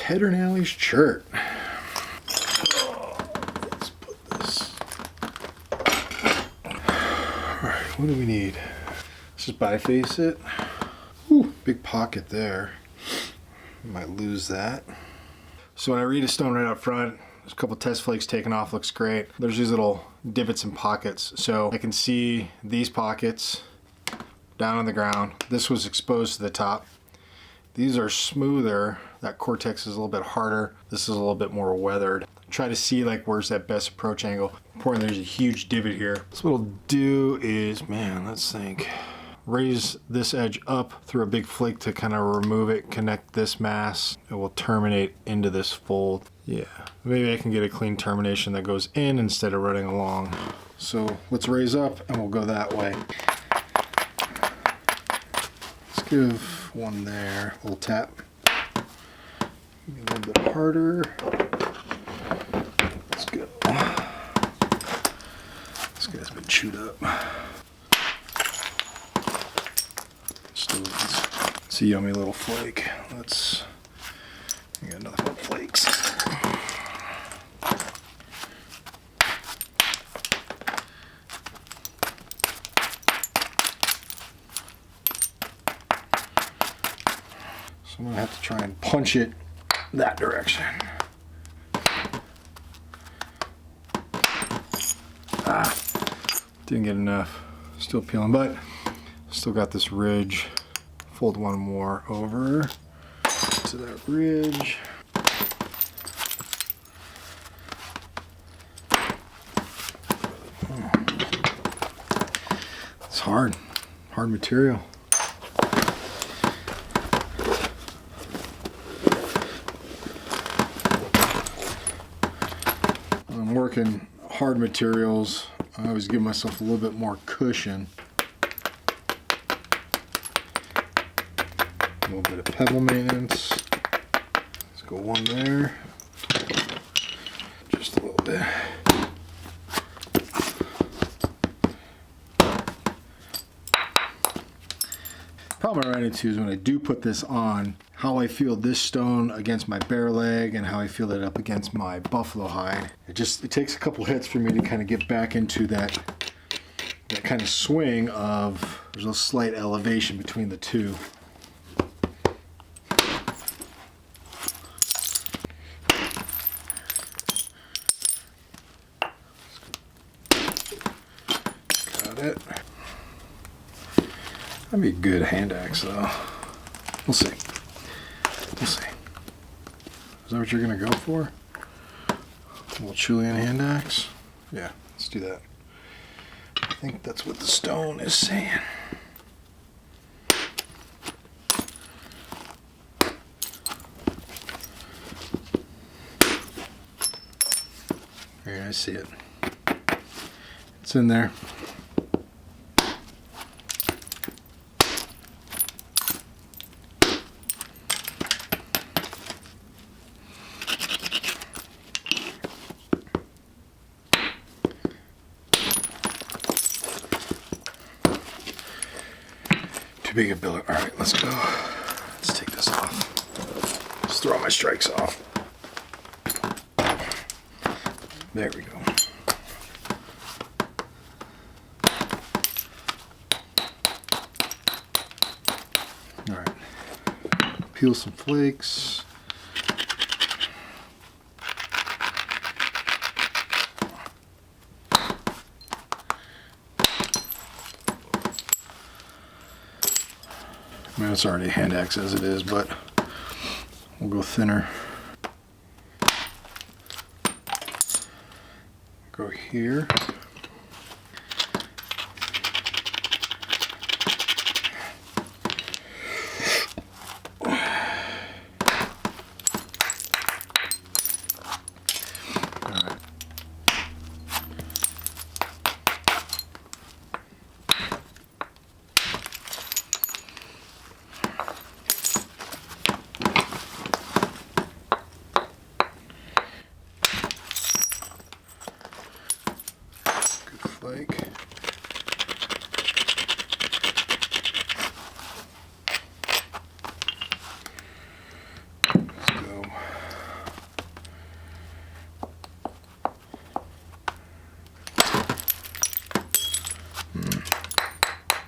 Pedernales Chert. Oh, let's put this. Alright, what do we need? Let's just biface it. Ooh, big pocket there. Might lose that. So when I read a stone right up front, there's a couple test flakes taken off, looks great. There's these little divots and pockets. So I can see these pockets down on the ground. This was exposed to the top. These are smoother. That cortex is a little bit harder. This is a little bit more weathered. Try to see like where's that best approach angle. Important, there's a huge divot here. So what I'll do is, man, let's think. Raise this edge up through a big flake to kind of remove it, connect this mass. It will terminate into this fold. Yeah, maybe I can get a clean termination that goes in instead of running along. So let's raise up and we'll go that way. Let's give one there, a little tap. Maybe a little bit harder. Let's go. This guy's been chewed up. Still, it's a yummy little flake. I got another one flakes. So I'm gonna have to try and punch it that direction. Didn't get enough. Still peeling, but still got this ridge. Fold one more over to that ridge. It's hard material. When I'm working hard materials, I always give myself a little bit more cushion. A little bit of pebble maintenance. Let's go one there. Just a little bit. Problem I run into is when I do put this on, how I feel this stone against my bare leg and how I feel it up against my buffalo hide. It takes a couple hits for me to kind of get back into that kind of swing of there's a slight elevation between the two. Got it. That'd be a good hand axe though. We'll see. We'll see. Is that what you're gonna go for? A little Chilean hand axe? Yeah, let's do that. I think that's what the stone is saying. There, I see it. It's in there. Big a billet. All right, let's go. Let's take this off. Just throw my strikes off. There we go. All right. Peel some flakes. I mean, it's already a hand axe as it is, but we'll go thinner. Go here.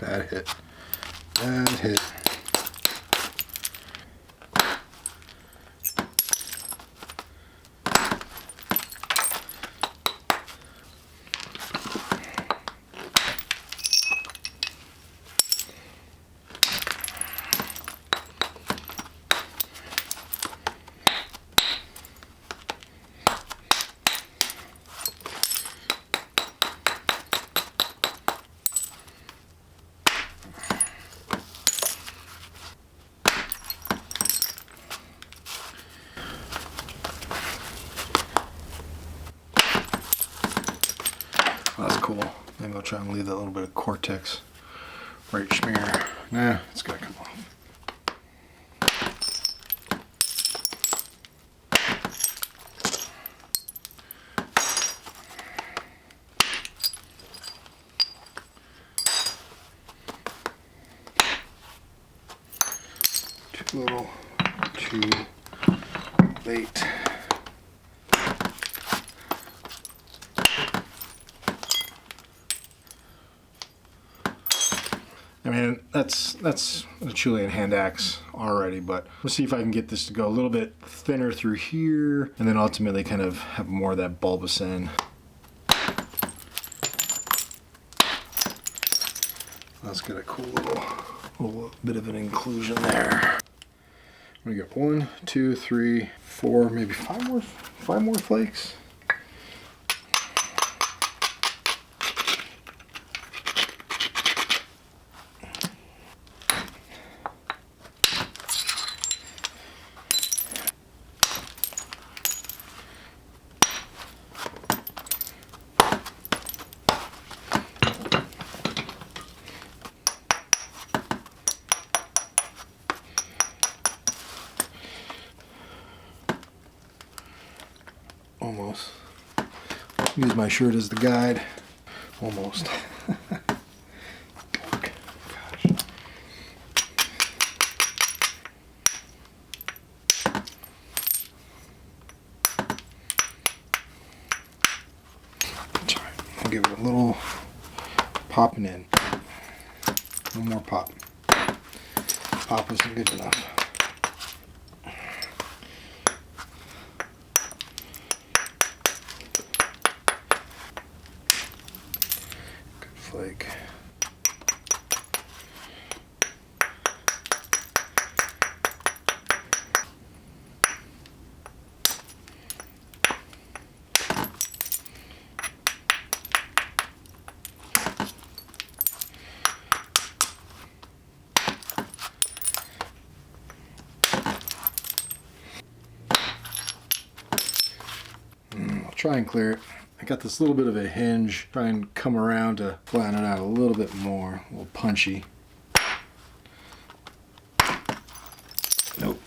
Bad hit. Bad hit. That's cool. Maybe I'll try and leave that little bit of cortex right smear. Nah, it's gotta come off. Too little, too late. I mean, that's a Chilean hand axe already, but let's see if I can get this to go a little bit thinner through here, and then ultimately kind of have more of that bulbous end. Let's get a cool little bit of an inclusion there. I'm gonna get 1, 2, 3, 4, maybe 5 more flakes. Almost. Use my shirt as the guide. Almost. Gosh. That's all right. I'll give it a little popping in. One more pop. Pop isn't good enough. Flake. I'll try and clear it. I got this little bit of a hinge. Try and come around to flatten it out a little bit more. A little punchy. Nope.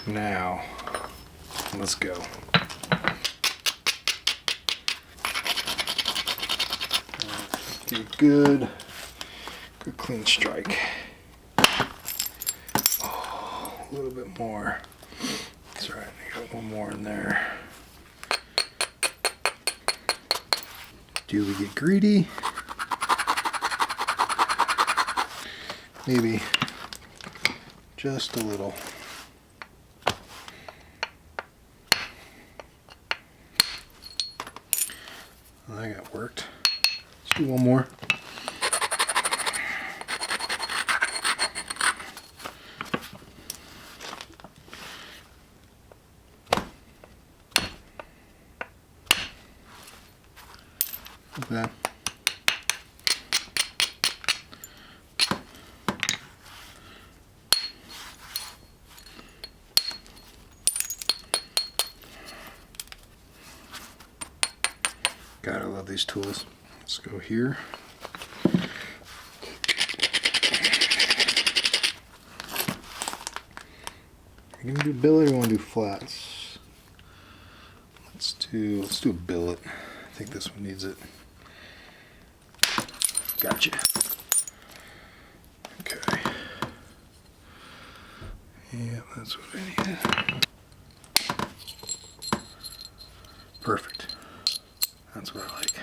Now, let's go. Do good clean strike. Oh, a little bit more. That's all right, I got one more in there. Do we get greedy? Maybe just a little. I got worked. Let's do one more. Okay. God, I love these tools. Let's go here. You're gonna do billet or you want to do flats? Let's do a billet. I think this one needs it. Gotcha. Okay. Yeah, that's what I needed. Perfect. That's what I like.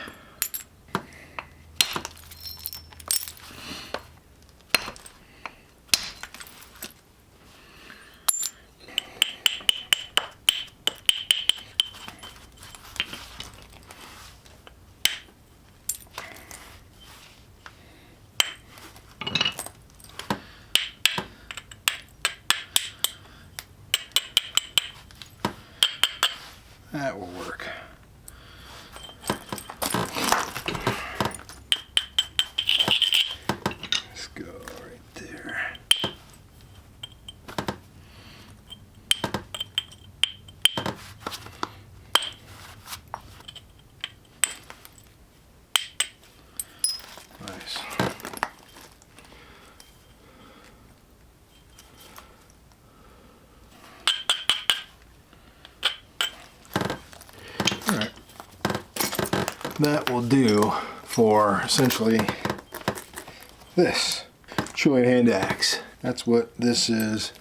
That will work. Let's go right there. Nice. All right. That will do for essentially this Chilean hand axe. That's what this is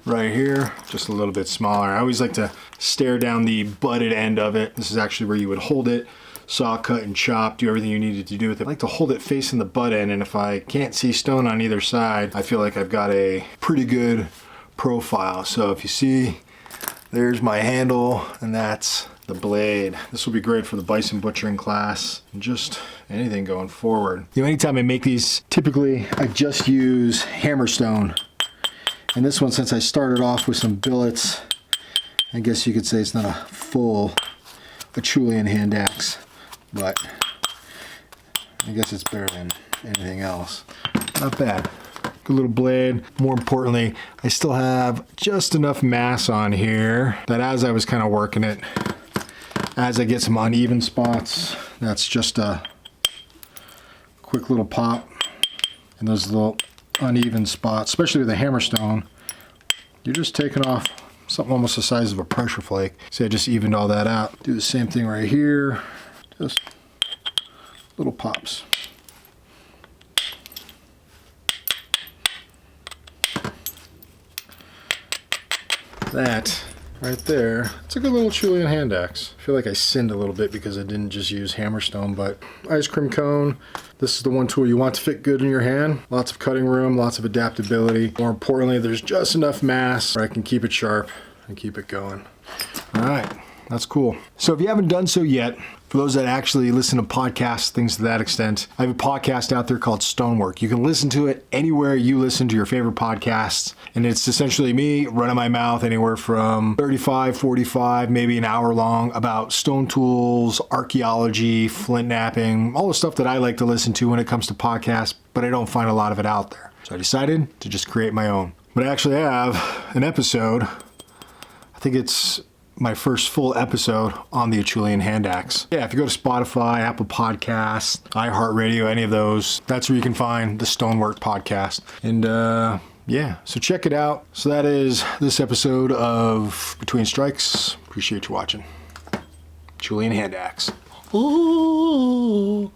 right here, just a little bit smaller. I always like to stare down the butted end of it. This is actually where you would hold it, saw, cut, and chop, do everything you needed to do with it. I like to hold it facing the butt end, and if I can't see stone on either side, I feel like I've got a pretty good profile. So if you see, there's my handle, and that's the blade. This will be great for the bison butchering class and just anything going forward. You know, anytime I make these, typically I just use hammerstone. And this one, since I started off with some billets, I guess you could say it's not a full Acheulean hand axe, but I guess it's better than anything else. Not bad. Good little blade. More importantly, I still have just enough mass on here that as I was kind of working it, as I get some uneven spots, that's just a quick little pop. And those little uneven spots, especially with a hammerstone, you're just taking off something almost the size of a pressure flake. See, I just evened all that out. Do the same thing right here. Just little pops. That right there, it's a good little Chilean hand axe. I feel like I sinned a little bit because I didn't just use hammerstone, but ice cream cone. This is the one tool you want to fit good in your hand. Lots of cutting room, lots of adaptability. More importantly, there's just enough mass where I can keep it sharp and keep it going. All right, that's cool. So if you haven't done so yet, for those that actually listen to podcasts, things to that extent, I have a podcast out there called Stonework. You can listen to it anywhere you listen to your favorite podcasts. And it's essentially me running my mouth anywhere from 35, 45, maybe an hour long about stone tools, archaeology, flintknapping, all the stuff that I like to listen to when it comes to podcasts, but I don't find a lot of it out there. So I decided to just create my own. But I actually have an episode, I think it's my first full episode on the Acheulean hand axe. Yeah, if you go to Spotify, Apple Podcasts, iHeartRadio, any of those, that's where you can find the Stonework podcast. And yeah, so check it out. So that is this episode of Between Strikes. Appreciate you watching. Acheulean hand axe. Ooh.